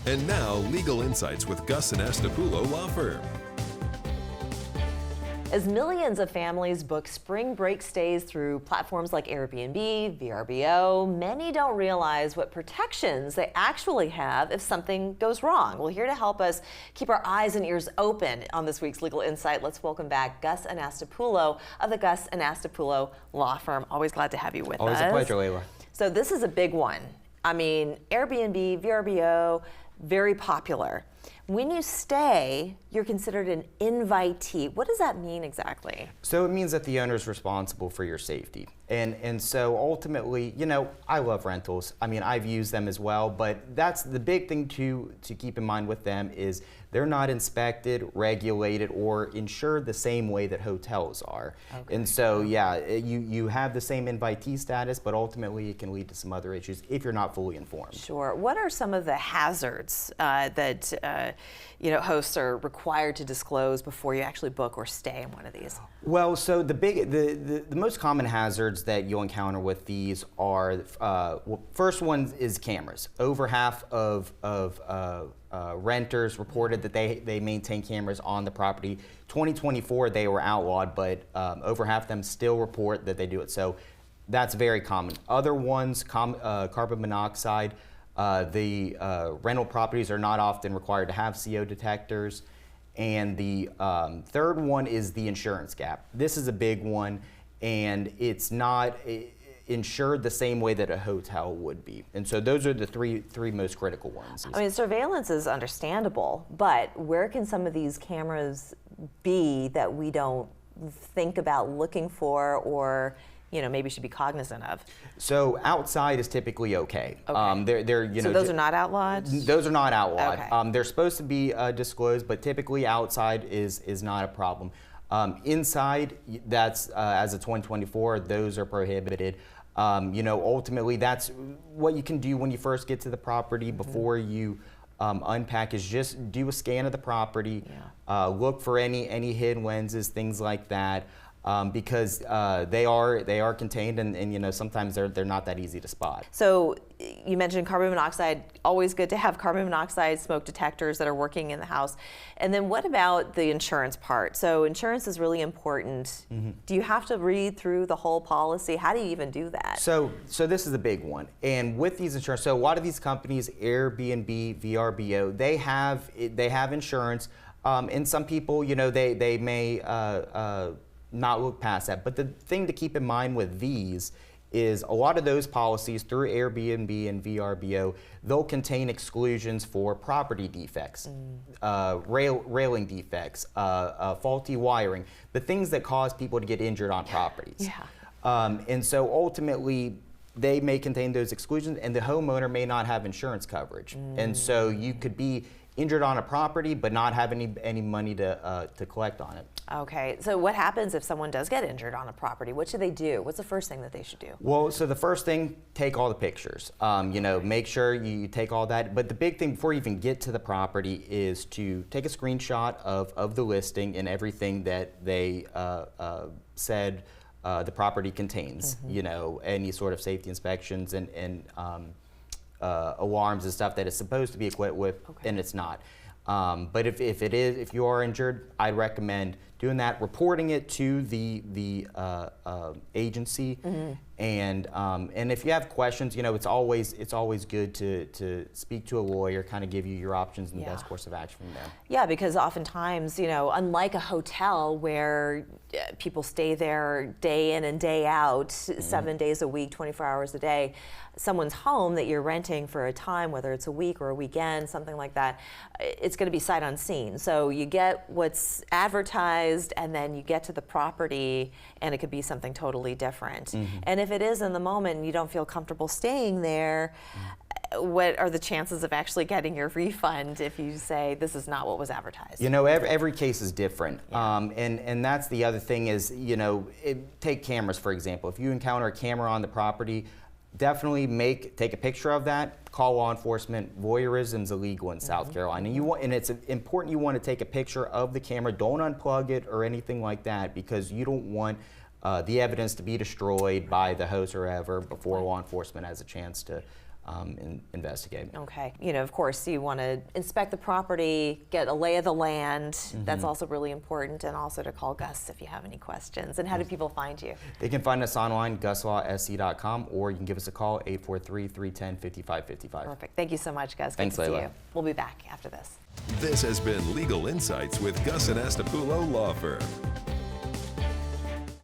And now, Legal Insights with Gus and Astapulo Law Firm. As millions of families book spring break stays through platforms like Airbnb, VRBO, many don't realize what protections they actually have if something goes wrong. Well, here to help us keep our eyes and ears open on this week's Legal Insight, let's welcome back Gus and Astapulo of the Gus and Astapulo Law Firm. Always glad to have you with us. Always a pleasure, Layla. So this is a big one. I mean, Airbnb, VRBO, very popular. When you stay, you're considered an invitee. What does that mean exactly? So it means that the owner is responsible for your safety. And so ultimately, you know, I love rentals. I mean, I've used them as well, but that's the big thing to keep in mind with them is they're not inspected, regulated, or insured the same way that hotels are. Okay. And so, yeah, you have the same invitee status, but ultimately it can lead to some other issues if you're not fully informed. Sure. What are some of the hazards that hosts are required to disclose before you actually book or stay in one of these? Well, so the most common hazards that you'll encounter with these are, first one is cameras. Over half of renters reported that they maintain cameras on the property. 2024 they were outlawed, but over half of them still report that they do it. So that's very common. Other ones, carbon monoxide. The rental properties are not often required to have CO detectors. And the third one is the insurance gap. This is a big one, and it's not insured the same way that a hotel would be. And so those are the three most critical ones. I mean, surveillance is understandable, but where can some of these cameras be that we don't think about looking for or maybe should be cognizant of? So outside is typically okay. So those are not outlawed? Those are not outlawed. Okay. They're supposed to be disclosed, but typically outside is not a problem. Inside, that's as of 2024, those are prohibited. Ultimately, that's what you can do when you first get to the property before you unpack is just do a scan of the property, look for any hidden lenses, things like that. Because they are contained and sometimes they're not that easy to spot. So you mentioned carbon monoxide. Always good to have carbon monoxide smoke detectors that are working in the house. And then what about the insurance part? So insurance is really important. Mm-hmm. Do you have to read through the whole policy? How do you even do that? So this is a big one. And with these insurance, so a lot of these companies, Airbnb, VRBO, they have insurance. And some people, they may not look past that. But the thing to keep in mind with these is a lot of those policies through Airbnb and VRBO, they'll contain exclusions for property defects, railing defects, faulty wiring, the things that cause people to get injured on properties. Yeah. And so ultimately, they may contain those exclusions and the homeowner may not have insurance coverage. And so you could be injured on a property but not have any money to collect on it. Okay, so what happens if someone does get injured on a property? What should they do? What's the first thing that they should do? Well, so the first thing, take all the pictures. Make sure you take all that. But the big thing before you even get to the property is to take a screenshot of the listing and everything that they said the property contains. Mm-hmm. Any sort of safety inspections and alarms and stuff that it's supposed to be equipped with, and it's not. But if you are injured, I'd recommend doing that, reporting it to the agency, mm-hmm. And if you have questions, it's always good to speak to a lawyer, kind of give you your options and the best course of action from there. Yeah, because oftentimes, unlike a hotel where people stay there day in and day out, mm-hmm. 7 days a week, 24 hours a day, someone's home that you're renting for a time, whether it's a week or a weekend, something like that, it's going to be sight unseen. So you get what's advertised and then you get to the property and it could be something totally different. Mm-hmm. And if it is in the moment and you don't feel comfortable staying there, what are the chances of actually getting your refund if you say this is not what was advertised? Every case is different. Yeah. And that's the other thing is, take cameras, for example. If you encounter a camera on the property, definitely take a picture of that, call law enforcement. Voyeurism is illegal in South mm-hmm. Carolina. And it's important you want to take a picture of the camera. Don't unplug it or anything like that because you don't want the evidence to be destroyed by the host or whoever before law enforcement has a chance to investigate. Okay. You know, of course, you want to inspect the property, get a lay of the land. That's also really important, and also to call Gus if you have any questions. And how do people find you? They can find us online, guslawsc.com, or you can give us a call, 843-310-5555. Perfect. Thank you so much, Gus. Thanks, Good to see Layla. you. We'll be back after this. This has been Legal Insights with Gus and Astapulo Law Firm.